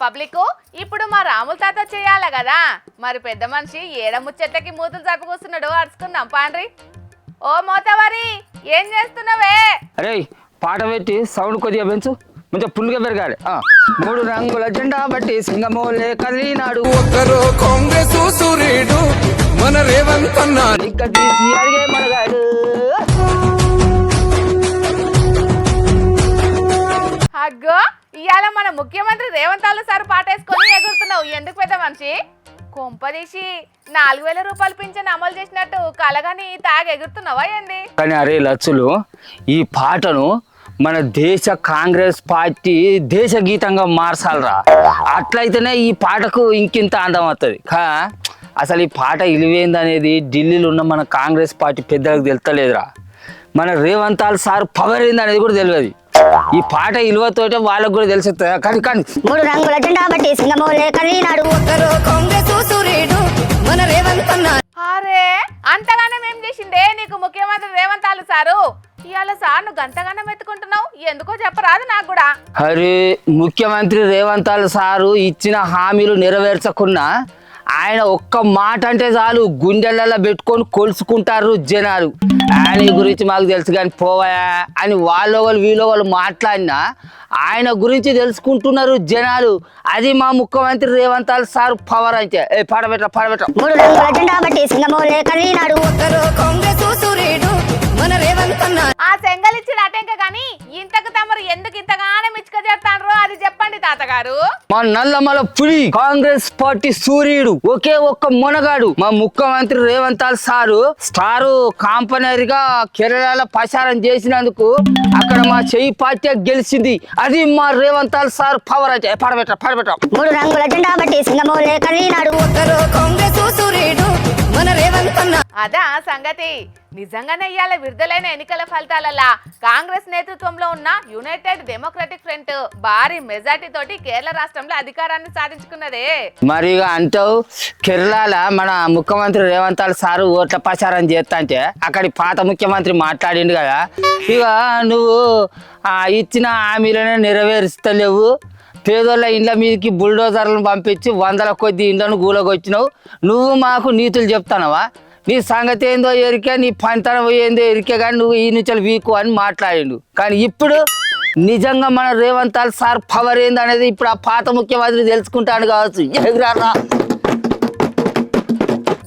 Public ఇప్పుడు మా రాముల తాత చేయాలి కదా, మరి పెద్ద మనిషి ఏడ ముచ్చట్లకి మూతులు జరుపుకొస్తున్నాడు, అరుచుకుందాం పాండ్రి. ఓ మోతవారి, ఏం చేస్తున్నావే? అరే పాట పెట్టి సౌండ్ కొద్దిగా పెంచు, కొంచెం పుల్లుగా పెరగాలి. 3 రంగుల జెండా బట్టి సింగమోలే కదిలినాడు, ఒక్కరో కాంగ్రెస్ సూర్యుడు మన రేవంత్ అన్న ఇంకా తీసి అడిగే మనగాడు. అగ్గో, ఇవాళ మన ముఖ్యమంత్రి రేవంత్ సార్ పాటేసుకొని ఎగురుతున్నావు, ఎందుకు పెద్ద మనిషి? కొంపదీసి 4000 రూపాయలు పింఛన్ అమలు చేసినట్టు కలగాని తాగి ఎగురుతున్నావా ఏంది? కానీ అరే లచ్చులు, ఈ పాటను మన దేశ కాంగ్రెస్ పార్టీ దేశ గీతంగా మార్చాలరా. అట్లయితేనే ఈ పాటకు ఇంకింత అందం వస్తుంది. అసలు ఈ పాట ఇలివేందనేది ఢిల్లీలో ఉన్న మన కాంగ్రెస్ పార్టీ పెద్దలకు తెలుస్తలేదురా. మన రేవంత్ సార్ పవర్ ఏందనేది కూడా తెలియదు. ఈ పాట ఇలువతోటే వాళ్ళకు కూడా తెలుస్తుంది. కానీ 3 రంగుల జెండా బట్టి సింగమోలే కదిలినాడు, ఒక్కరో కాంగ్రెస్ సూర్యుడు మన రేవంత్ అన్న. అరే అంతగానం ఏం చేసిండే నీకు ముఖ్యమంత్రి రేవంత్ సారు? ఇవాళ సార్ నువ్వు గంతగానం ఎత్తుకుంటున్నావు, ఎందుకో చెప్పరాదు నాకు కూడా. అరే ముఖ్యమంత్రి రేవంత్ సారు ఇచ్చిన హామీలు నెరవేర్చకున్నా ఆయన ఒక్క మాట అంటే చాలు గుండెలలో పెట్టుకొని కొలుసుకుంటారు జనాలు. ఆయన గురించి మాకు తెలుసు కానీ పోవాయా అని వాళ్ళొకరు వీళ్ళొకరు మాట్లాడినా ఆయన గురించి తెలుసుకుంటున్నారు జనాలు. అది మా ముఖ్యమంత్రి రేవంత్ సార్ పవర్ అంటే. పాడబెట్ట 3 రంగుల జెండా బట్టి సింగమోలే కదిలినాడు, ఒక్కరో కాంగ్రెస్ సూర్యుడు మన రేవంత్ అన్న. ఆ సెంగలిచ్చిన అటెంక గాని ఇంతకు తమరు ఎందుకు ఇంతగానో మిచ్చుక చేస్తాండ్రో అది చెప్పండి తాతగారు. మా నల్లమల పులి కాంగ్రెస్ పార్టీ సూర్యుడు, ఒకే ఒక్క మొనగాడు మా ముఖ్యమంత్రి రేవంత్ సారు స్టారు కాంపనరీగా కేరళలో ప్రచారం చేసినందుకు అక్కడ మా చెయ్యి పార్టీ గెలిచింది. అది మా రేవంత్ సార్ పవర్ అంటే. పాడబెట్ట 3 రంగుల జెండా బట్టి సింగమోలే కదిలినాడు, ఒక్కరో కాంగ్రెస్ సూర్యుడు మన రేవంత్ అన్న. అదా సంగతి. నిజంగానే ఇవాళ విడుదలైన ఎన్నికల ఫలితాలలా కాంగ్రెస్ నేతృత్వంలో ఉన్న యునైటెడ్ డెమోక్రటిక్ ఫ్రంట్ భారీ మెజార్టీ తోటి కేరళ రాష్ట్రంలో అధికారాన్ని సాధించుకున్నదే. మరి అంటావు కేరళ మన ముఖ్యమంత్రి రేవంత్ సారు ఓట్ల ప్రచారం చేస్తా అంటే అక్కడి పాత ముఖ్యమంత్రి మాట్లాడిండు కదా, ఇక నువ్వు ఇచ్చిన హామీలనే నెరవేరుస్తలేవు, పేదోళ్ళ ఇండ్ల మీదకి బుల్డోజర్లను పంపించి 100ల కొద్ది ఇండ్లను గూలగొచ్చినావు, నువ్వు మాకు నీతులు చెప్తానవా? నీ సంగతి ఏందో ఎరికే, నీ పంతనం ఏందో ఎరికే, కానీ నువ్వు ఈ నుంచి వీకు అని మాట్లాడిండు. కానీ ఇప్పుడు నిజంగా మన రేవంత్ సార్ పవర్ ఏంది అనేది ఇప్పుడు ఆ పాత ముఖ్యమంత్రి తెలుసుకుంటాను కావచ్చు. ఎగురారా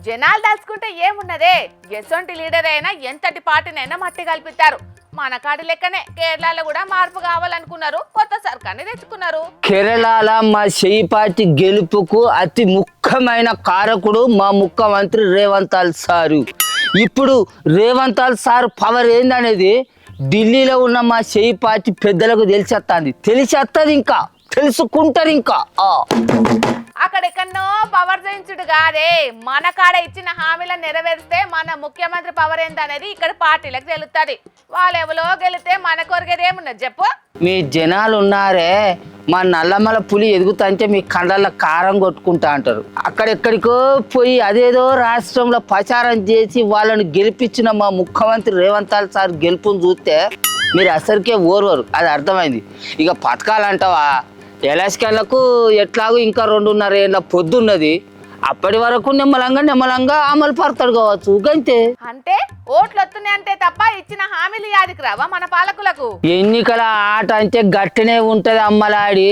జనాలు తలుచుకుంటే ఏమున్నదే, ఎసొంటి లీడర్ అయినా ఎంతటి పార్టీనైనా మట్టి కల్పిస్తారు. మన కాడి లెక్కనే కేరళలో కూడా మార్పు కావాలనుకున్నారు, కొత్త సర్కార్ని తెచ్చుకున్నారు. కేరళలో మా చెయ్యి పార్టీ గెలుపుకు అతి ముఖ్యమైన కారకుడు మా ముఖ్యమంత్రి రేవంత్ సారు. ఇప్పుడు రేవంత్ సార్ పవర్ ఏందనేది ఢిల్లీలో ఉన్న మా చెయ్యి పార్టీ పెద్దలకు తెలిసేస్తుంది, ఇంకా తెలుసుకుంటారు. ఇంకా అక్కడెక్కడో పవర్ చేయించుడు కాదే, మన కాడ ఇచ్చిన హామీలను నెరవేరిస్తే మన ముఖ్యమంత్రి పవర్ ఏంటనేది ఇక్కడ పార్టీలకు తెలుస్తుంది. వాళ్ళెవలో గెలితే మన కొరిగేదేమున్నది చెప్పు. మీ జనాలు ఉన్నారే, మా నల్లమల పులి ఎదుగుతుంటే మీ కండల్లో కారం కొట్టుకుంటా అంటారు. అక్కడెక్కడికో పోయి అదేదో రాష్ట్రంలో ప్రచారం చేసి వాళ్ళని గెలిపించిన మా ముఖ్యమంత్రి రేవంత్ సార్ గెలుపుని చూస్తే మీరు అసలుకే ఓర్వరు, అది అర్థమైంది. ఇక పథకాలంటావా, ఎలక్షన్లకు ఎట్లాగో ఇంకా 2.5 ఏళ్ళ పొద్దున్నది, అప్పటి వరకు నెమ్మలంగా అమలు పడతాడు కావచ్చు. గంతే. అంటే ఓట్లు వస్తున్నాయి అంటే తప్ప ఇచ్చిన హామీలు యాదికి రావా మన పాలకులకు? ఎన్నికల ఆట అంటే గట్టినే ఉంటది అమ్మలాడి.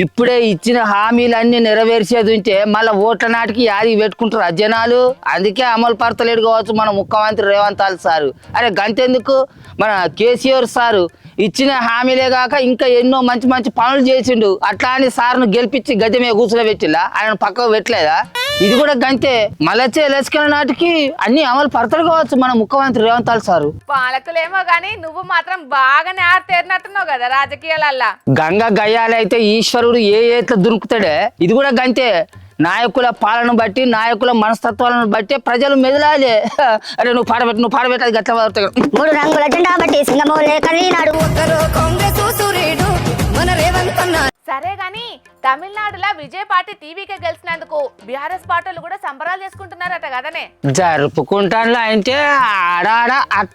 ఇప్పుడే ఇచ్చిన హామీలన్నీ నెరవేర్చేది ఉంటే మళ్ళీ ఓట్ల నాటికి యాది పెట్టుకుంటారు జనాలు. అందుకే అమలు పడతలేడు కావచ్చు మన ముఖ్యమంత్రి రేవంత్ సారు. అరే గంతెందుకు, మన కేసీఆర్ సారు ఇచ్చిన హామీలే కాక ఇంకా ఎన్నో మంచి మంచి పనులు చేసిండు. అట్లా అని సార్ను గెలిపించి గద్దె మీద కూర్చుని పెట్టిలా, ఆయన పక్కకు పెట్టలేదా? ఇది కూడా గంతే. మళ్ళీ ఎలక్షన్ నాటికి అన్ని అమలు పడతాడు కావచ్చు మన ముఖ్యమంత్రి రేవంత్ సారు. పాలకులేమో గానీ నువ్వు మాత్రం బాగానే ఆరితేరినట్టున్నావు కదా రాజకీయాలల్లా. గంగ గయ్యాలైతే ఈశ్వరుడు ఏట్లా దురుకుతాడే, ఇది కూడా గంతే. నాయకుల పాలన బట్టి, నాయకుల మనస్తత్వాలను బట్టి ప్రజలు మెదలాలి. అరే నువ్వు పాడబెట్టి అది గట్ల 3 రంగుల జెండా బట్టి సింగమోలే కదిలినాడు, ఒక్కరో కాంగ్రెస్ సూర్యుడు మన రేవంత్ అన్న. సరే గాని తమిళనాడులో విజయ్ పార్టీ టీవీకే గెలిచినందుకు బీఆర్ఎస్ పార్టీలు కూడా సంబరాలు చేసుకుంటున్నారట కదనే. జరుపుకుంటాను అంటే ఆడాడ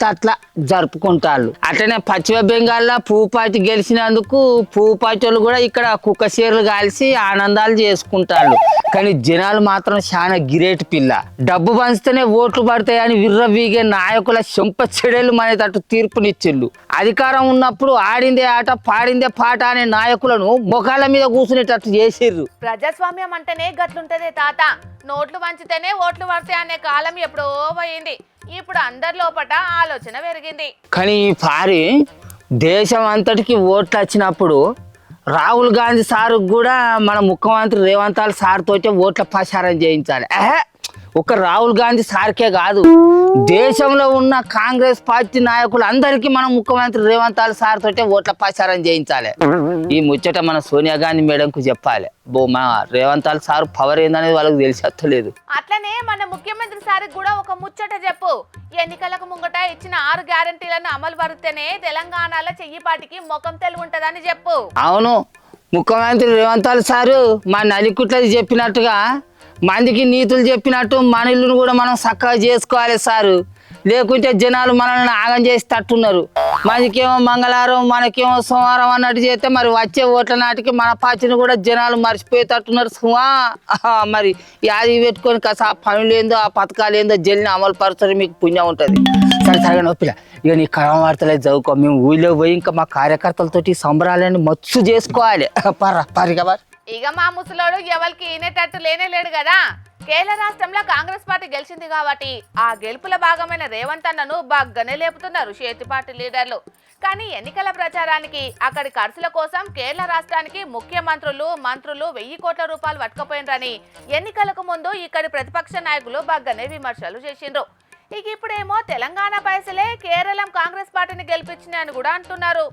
అట్లా జరుపుకుంటారు. అట్లనే పశ్చిమ బెంగాల్లో పువ్వు పార్టీ గెలిచినందుకు పువ్వు పార్టీలు కూడా ఇక్కడ కుక్క చీరలు కాల్చి ఆనందాలు చేసుకుంటారు. కానీ జనాలు మాత్రం చాలా గిరేట్ పిల్ల. డబ్బు పంచితేనే ఓట్లు పడతాయని విర్రవీగే నాయకుల చెంప చెడేలు మనేటట్టు తీర్పునిచ్చిళ్ళు. అధికారం ఉన్నప్పుడు ఆడిందే ఆట పాడిందే పాట అనే నాయకులను ముఖాల మీద కూర్చునేటట్టు చేసిర్రు. ప్రజాస్వామ్యం అంటేనే గట్లుంటదే తాత. నోట్లు వంచితేనే ఓట్లు పడతాయి అనే కాలం ఎప్పుడో పోయింది. ఇప్పుడు అందరి లోపట ఆలోచన పెరిగింది. కానీ ఈ పారి దేశం అంతటికి ఓట్లు వచ్చినప్పుడు రాహుల్ గాంధీ సార్ కూడా మన ముఖ్యమంత్రి రేవంత్ సార్ తోటే ఓట్ల ప్రచారం చేయించాలి. ఒక రాహుల్ గాంధీ సార్కే కాదు, దేశంలో ఉన్న కాంగ్రెస్ పార్టీ నాయకులు అందరికీ మనం ముఖ్యమంత్రి రేవంత్ సార్ తోటే ఓట్ల ప్రచారం చేయించాలి. ఈ ముచ్చట మన సోనియా గాంధీ మేడంకు చెప్పాలి. మా రేవంత్ సార్ పవర్ ఏందనేది వాళ్ళకి తెలిసలేదు. అట్లనే మన ముఖ్యమంత్రి సార్కి కూడా ఒక ముచ్చట చెప్పు. ఎన్నికలకు ముంగట ఇచ్చిన 6 గ్యారంటీలను అమలు పరిస్తేనే తెలంగాణలో చెయ్యిపాటికి ముఖం తెలుగు ఉంటదని చెప్పు. అవును, ముఖ్యమంత్రి రేవంత్ సారు మా నలికుట్లది చెప్పినట్టుగా మందికి నీతులు చెప్పినట్టు మన ఇల్లును కూడా మనం చక్కగా చేసుకోవాలి సారు. లేకుంటే జనాలు మనల్ని ఆగం చేసి తట్టున్నారు. మనకేమో మంగళవారం మనకేమో సోమవారం అన్నట్టు చేస్తే మరి వచ్చే ఓట్ల నాటికి మన పార్టీని కూడా జనాలు మర్చిపోయేటట్టున్నారు. మరి యాది పెట్టుకొని కాస్త ఆ పనులు ఏందో ఆ పథకాలు ఏందో జల్ని అమలు పరుస్తారు, మీకు పుణ్యం ఉంటుంది. సరే సరిగా నొప్పిలా ఇక నీ కరమ వార్తలే చదువుకో. మేము ఊళ్ళో పోయి ఇంకా మా కార్యకర్తలతోటి సంబరాలని మచ్చు చేసుకోవాలి. పరిగా ఇక మా ముసలోడు ఎవరికి ఈనేటట్టు లేనేలేడు కదా. కేరళ రాష్ట్రంలో కాంగ్రెస్ పార్టీ గెలిచింది కాబట్టి ఆ గెలుపుల భాగమైన రేవంత్ అన్నను బాగానే లేపుతున్నారు చేతి పార్టీ లీడర్లు. కానీ ఎన్నికల ప్రచారానికి అక్కడి ఖర్చుల కోసం కేరళ రాష్ట్రానికి ముఖ్యమంత్రులు మంత్రులు 1000 కోట్ల రూపాయలు పట్టుకుపోయినరని ఎన్నికలకు ముందు ఇక్కడి ప్రతిపక్ష నాయకులు బాగానే విమర్శలు చేసిండ్రు. ఇక ఇప్పుడేమో తెలంగాణ పైసలే కేరళం కాంగ్రెస్ పార్టీని గెలిపించినాయని కూడా అంటున్నారు.